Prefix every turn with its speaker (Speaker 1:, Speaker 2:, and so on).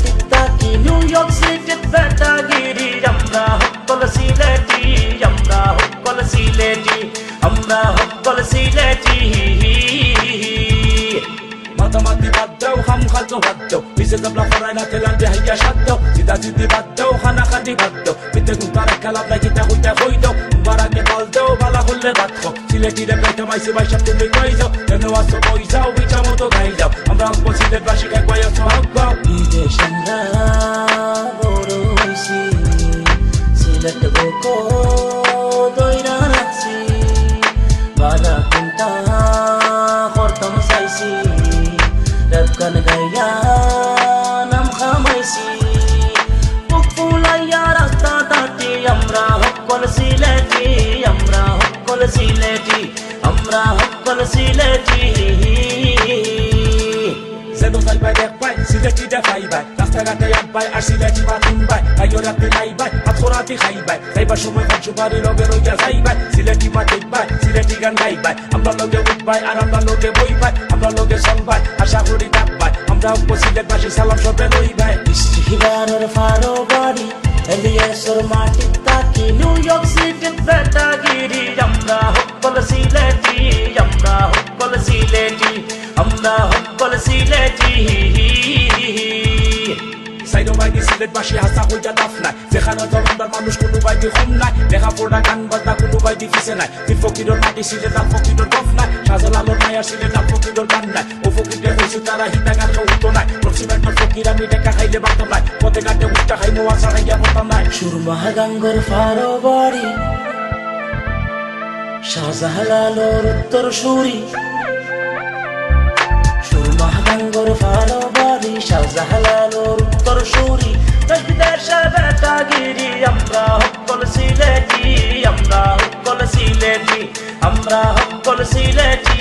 Speaker 1: মাটির তাকি new York সিটির বেটাগিরি আমরা হকল সিলেটি আমরা হকল সিলেটি আমরা হকল সিলেটি
Speaker 2: মাতামাতি বাদ দাও হাম খালতো বাদ দাও বিজে দবলা ফরাই না তেলান্তে হাইয়া সাদ দাও জিদা জিদি বাদ দাও খানা খাদি বাদ দাও বিতে গুতার খেলাপ না কিতা হইতে হই দাও বারাকে বল দাও বালা হলে বাদ খাও সিলেটি রে পেটে মাইসে বাইসা তুমি কই যাও কেন আসো কই যাও বিচা মতো গাই যাও আমরা হক সিলেট বাসী কে কই আসো হক গাও
Speaker 1: বিদেশ আমরা বড় হইছি সিলেট গোকো দইরা রাখছি বালা কুন্তা করতাম চাইছি রব গান গাইয়া নাম খামাইছি পুলাইয়া রাস্তা দাটি আমরা হকল সিলেটি আমরা হকল সিলেটি আমরা হকল সিলেটি
Speaker 2: সেদো সাই বাই দেখ বাই সিলেটি দেখাই বাই রাস্তাঘাটে এক বাই আর সিলেটি বাতুন বাই কাইও রাতে নাই বাই আথরাতে খাই বাই খাইবার সময় কাজ বাড়ি লগে রইয়া যাই বাই সিলেটি মাটি বাই সিলেটি গান গাই বাই আমরা লগে উঠ বাই আর আমরা লগে বই বাই আমরা লগে সং বাই আশা করি ডাক বাই আমরা সিলেট বাসী সালাম সবে লই বাই
Speaker 1: ইস্তিগফারের ফারো বাড়ি এলিয়াসের মাটির তাকি নিউ ইয়র্ক সিটির বেটাগিরি আমরা হকল সিলেটি আমরা হকল সিলেটি আমরা হকল সিলেটি
Speaker 2: সাইডো বাইদি সিলেট বাসী হাসা হইয়া দাফ নাই যেখানে জলন্দার মানুষ কোনো বাইদি কম নাই দেখা পড়া গান বাজনা কোনো বাইদি পিছে নাই তুই ফকিরের মাটি সিলেট আর ফকিরের গফ নাই শাহজালালের মায়ার সিলেট আর ফকিরের গান নাই ও ফকিরে হয়েছে তারা হিন্দা গান উঠতো নাই রসিমেন্টর ফকির আমি দেখা খাইলে বাতাম নাই পথে ঘাটে উঠটা খাই নোয়া ছাড়াইয়া বলতাম নাই
Speaker 1: সুরমা গাঙ্গর ফারো বাড়ি শাহজালালের উত্তর সুরি সুরমা গাঙ্গর ফারো বাড়ি শাহজালালের উত্তর সুরি দেশে বেটাগিরি আমরা হকল সিলেটি আমরা হকল সিলেটি আমরা হকল সিলেটি